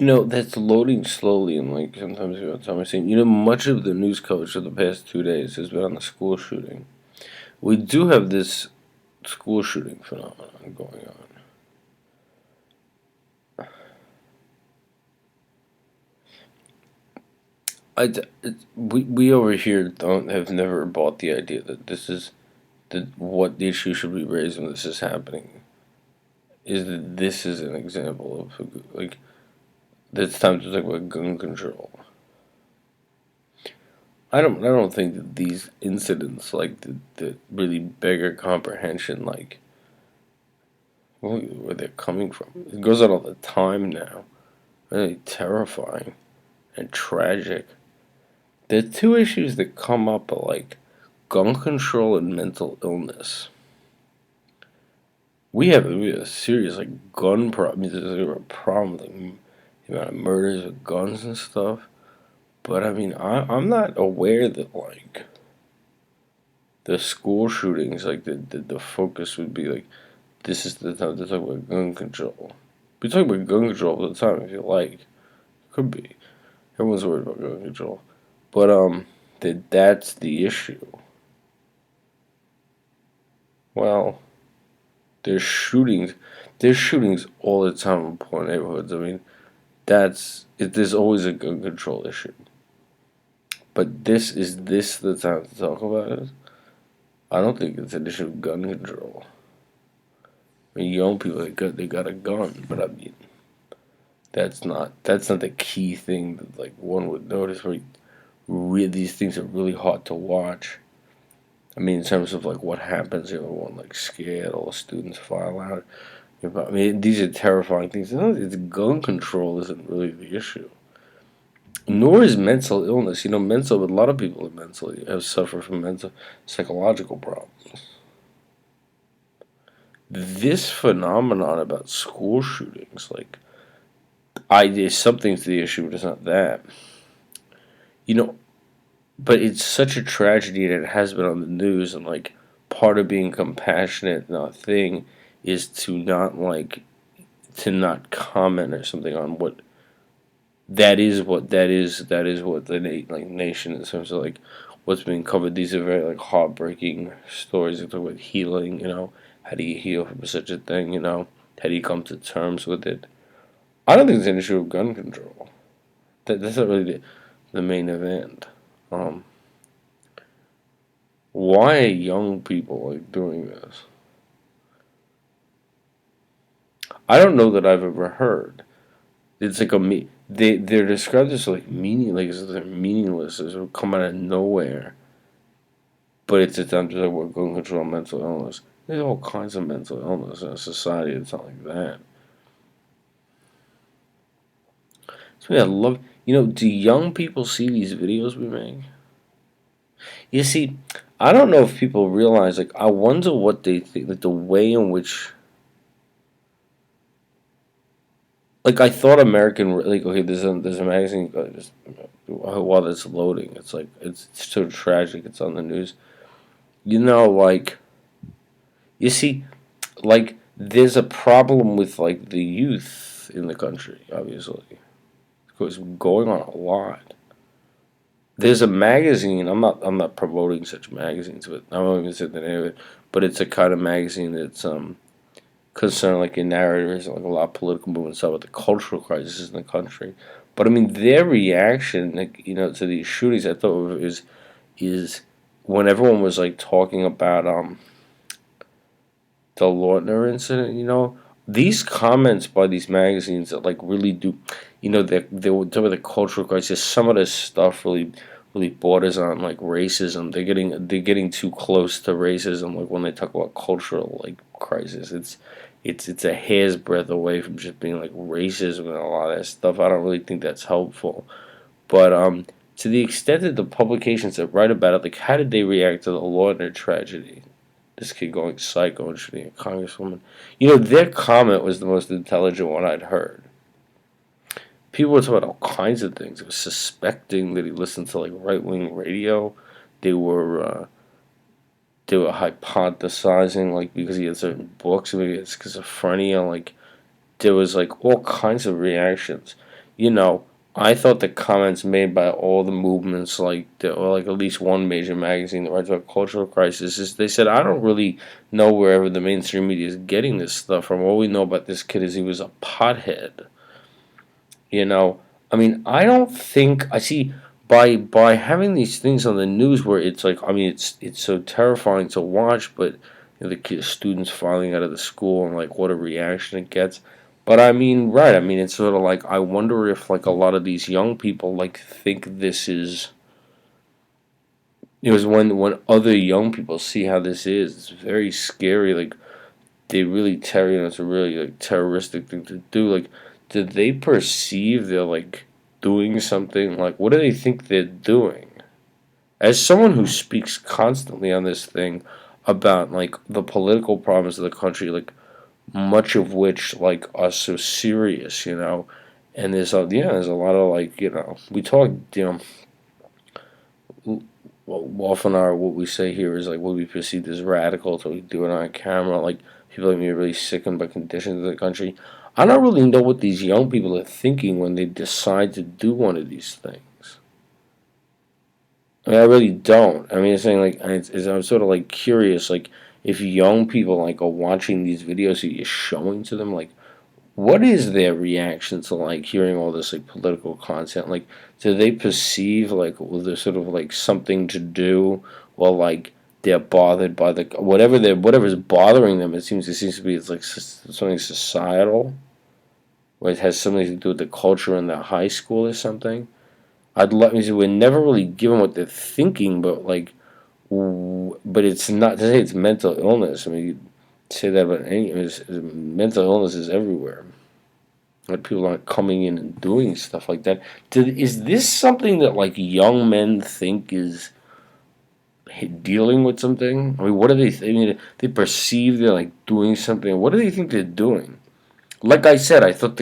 That's loading slowly, and like sometimes I'm saying, much of the news coverage of the past 2 days has been on the school shooting. We do have this school shooting phenomenon going on. We over here don't have never bought the idea that this is what the issue should be raised when this is happening. Is that this is an example of like that's time to talk about gun control. I don't think that these incidents like that really beggar comprehension like where they're coming from. It goes on all the time now. Really terrifying and tragic. The two issues that come up are like gun control and mental illness. We have a serious like gun problem. There's a problem like the amount of murders with guns and stuff. But I mean, I'm not aware that like the school shootings, like the focus would be like this is the time to talk about gun control. We talk about gun control all the time if you like. Could be. Everyone's worried about gun control. But that's the issue. Well, there's shootings. There's shootings all the time in poor neighborhoods. I mean, there's always a gun control issue. But this the time to talk about it? I don't think it's an issue of gun control. I mean, young people they got a gun, but I mean that's not the key thing that like one would notice. These things are really hard to watch. I mean, in terms of like what happens, everyone like scared, all the students file out. I mean, these are terrifying things. It's gun control isn't really the issue. Nor is mental illness. A lot of people have suffered from mental psychological problems. This phenomenon about school shootings, like, there's something to the issue, but it's not that. You know, but it's such a tragedy, and it has been on the news, and like, part of being compassionate, not thing, is to not comment or something on what that is what the nation in terms of like what's being covered. These are very like heartbreaking stories. They talk about healing. How do you heal from such a thing? How do you come to terms with it? I don't think it's an issue of gun control. That's not really the main event. Um, why are young people like doing this? I don't know that I've ever heard. It's like they're described as like as they're meaningless, as will come out of nowhere. But it's attempt to work on control mental illness. There's all kinds of mental illness in a society that's not like that. So yeah, I love. Do young people see these videos we make? You see, I don't know if people realize. Like, I wonder what they think. Like the way in which, like, I thought American. Like, okay, there's a magazine. Just while it's loading, it's like it's so tragic. It's on the news. Like you see, like there's a problem with like the youth in the country, obviously. It's going on a lot. There's a magazine. I'm not promoting such magazines, but I won't even say the name of it. But it's a kind of magazine that's concerned like in narrators and like a lot of political movements about the cultural crisis in the country. But I mean their reaction, like to these shootings, I thought is when everyone was like talking about the Lautner incident, these comments by these magazines that like really do, they were talking about the cultural crisis. Some of this stuff really borders on like racism. They're getting too close to racism. Like when they talk about cultural like crisis, it's a hair's breadth away from just being like racism and a lot of that stuff. I don't really think that's helpful. But to the extent that the publications that write about it, like how did they react to the Lautner tragedy? This kid going psycho and shooting a congresswoman. Their comment was the most intelligent one I'd heard. People were talking about all kinds of things. They were suspecting that he listened to like right wing radio. They were uh, they were hypothesizing like because he had certain books, maybe he had schizophrenia. Like there was like all kinds of reactions. you know, I thought the comments made by all the movements, or like at least one major magazine that writes about cultural crisis, is they said, I don't really know wherever the mainstream media is getting this stuff from. All we know about this kid is he was a pothead. You know, I mean, I don't think I see by having these things on the news where it's like, I mean, it's so terrifying to watch, but the kids, students filing out of the school and like what a reaction it gets. But I mean, right? I mean, it's sort of like I wonder if like a lot of these young people like think this is. When other young people see how this is, it's very scary. Like they really it's a really like terroristic thing to do. Like, do they perceive they're like doing something? Like, what do they think they're doing? As someone who speaks constantly on this thing about like the political problems of the country, like much of which like are so serious, and there's a lot of like we talk often our what we say here is like what we perceive as radical, so we do it on camera. Like people like me are really sickened by conditions of the country. I don't really know what these young people are thinking when they decide to do one of these things. I mean, I really don't. I mean, it's saying like I'm sort of like curious, like if young people like are watching these videos that you're showing to them, like what is their reaction to like hearing all this like political content? Like, do they perceive like well, there's sort of like something to do, or like they're bothered by the whatever's bothering them? It seems to be it's like something societal, where it has something to do with the culture in the high school or something. I'd let me say we're never really given what they're thinking, but like, but it's not to say it's mental illness. I mean, you say that about mental illness is everywhere. Like people aren't coming in and doing stuff like that. Is this something that like young men think is dealing with something? I mean, what do they? I mean, they perceive they're like doing something. What do they think they're doing? Like I said, I thought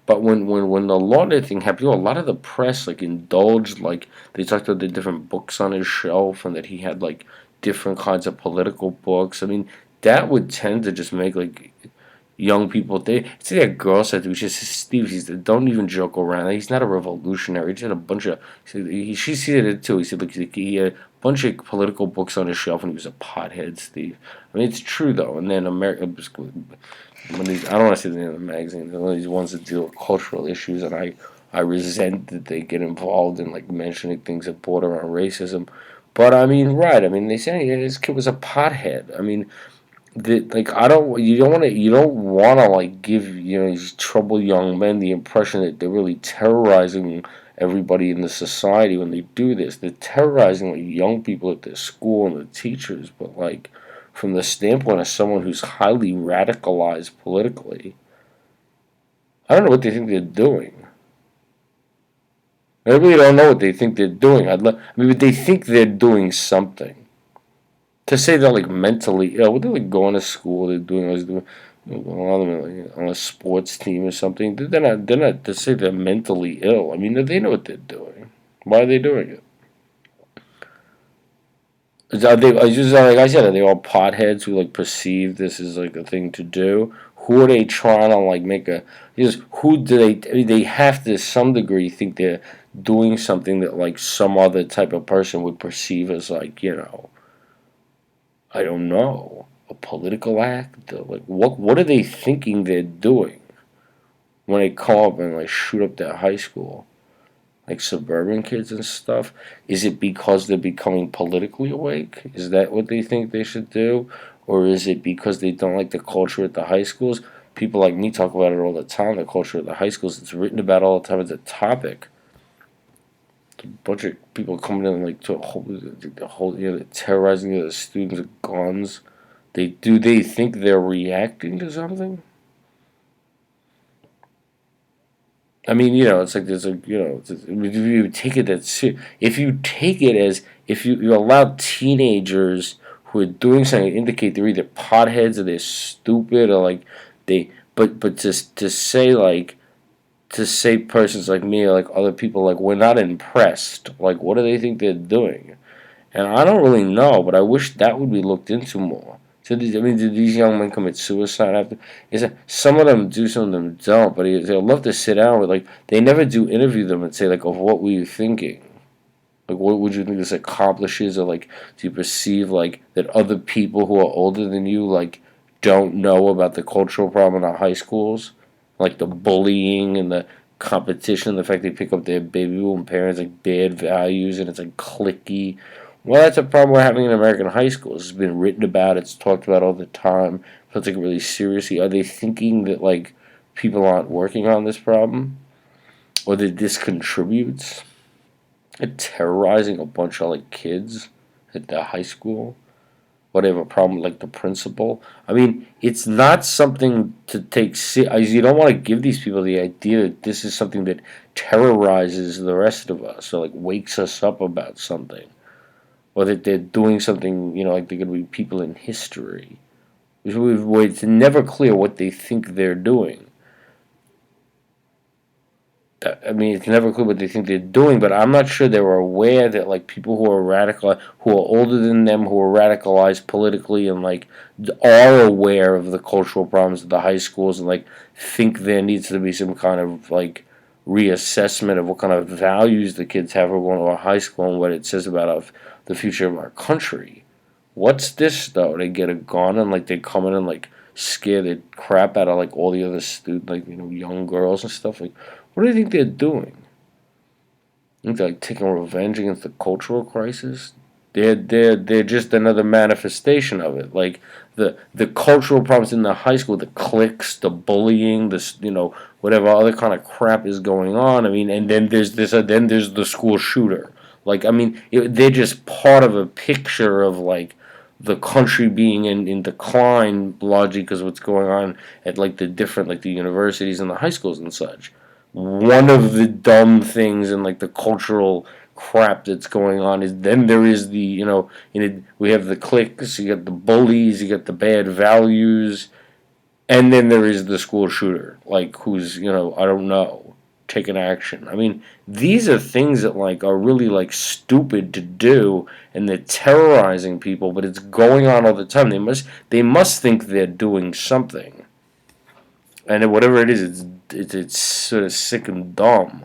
but when the Lauder thing happened, a lot of the press like indulged, like they talked about the different books on his shelf and that he had like different kinds of political books. I mean, that would tend to just make like young people. They see that girl said to me, she says, Steve, he said, don't even joke around. He's not a revolutionary. He just had a bunch of. She said it too. He said, look, he had a bunch of political books on his shelf, and he was a pothead, Steve. I mean, it's true though. And then America, when these, I don't want to say the name of the magazine. They're one of these ones that deal with cultural issues, and I resent that they get involved in like mentioning things that border on racism. But I mean, right? I mean, they say this kid was a pothead. I mean, like I don't you don't want to like give these troubled young men the impression that they're really terrorizing everybody in the society when they do this. They're terrorizing like young people at their school and the teachers, but like from the standpoint of someone who's highly radicalized politically, I don't know what they think they're doing. I really don't know what they think they're doing. I mean, but they think they're doing something. To say they're like mentally ill, they're like going to school, they're doing, a lot of them are, like, on a sports team or something. They're not to say they're mentally ill. I mean, they know what they're doing. Why are they doing it? Are they, just like I said, are they all potheads who like perceive this as like a thing to do? Who are they trying to like make a? Just who do they? I mean, they have to some degree think they're doing something that like some other type of person would perceive as like I don't know, a political act? Like, what are they thinking they're doing when they come up and like shoot up their high school, like suburban kids and stuff? Is it because they're becoming politically awake? Is that what they think they should do, or is it because they don't like the culture at the high schools? People like me talk about it all the time. The culture at the high schools, it's written about all the time. It's a topic. A bunch of people coming in like to the whole terrorizing the students with guns. They think they're reacting to something? I mean, it's like there's a if you take it if you take it as if you allow teenagers who are doing something to indicate they're either potheads or they're stupid or like they but just to say persons like me or like other people like we're not impressed, like what do they think they're doing? And I don't really know, but I wish that would be looked into more. So I mean, did these young men commit suicide after? Is that some of them do, some of them don't. But they'll love to sit down with like they never do interview them and say like, "Of what were you thinking? Like, what would you think this accomplishes, or like, do you perceive like that other people who are older than you like don't know about the cultural problem in our high schools, like the bullying and the competition, the fact they pick up their baby boom parents like bad values and it's like clicky. Well, that's a problem we're having in American high schools. It's been written about. It's talked about all the time. People take it really seriously. Are they thinking that like people aren't working on this problem, or that this contributes? And terrorizing a bunch of like kids at the high school. Whatever problem, like the principal. I mean, it's not something to take. You don't want to give these people the idea that this is something that terrorizes the rest of us, or like wakes us up about something, or that they're doing something. Like they're going to be people in history. It's never clear what they think they're doing. I mean, it's never clear what they think they're doing, but I'm not sure they were aware that like people who are radical, who are older than them, who are radicalized politically, and like are aware of the cultural problems of the high schools, and like think there needs to be some kind of like reassessment of what kind of values the kids have who are going to our high school and what it says about the future of our country. What's this though? They get a gun and like they come in and like scare the crap out of like all the other students, like young girls and stuff. Like, what do you think they're doing? I think they're like taking revenge against the cultural crisis. They're just another manifestation of it. Like the cultural problems in the high school, the cliques, the bullying, this whatever other kind of crap is going on. I mean, and then there's this. Then there's the school shooter. Like I mean, they're just part of a picture of like the country being in decline largely because of what's going on at like the different like the universities and the high schools and such. One of the dumb things in like the cultural crap that's going on is then there is the we have the cliques, you got the bullies, you got the bad values, and then there is the school shooter like who's I don't know taking action. I mean, these are things that like are really like stupid to do, and they're terrorizing people, but it's going on all the time. They must think they're doing something, and whatever it is, it's sort of sick and dumb.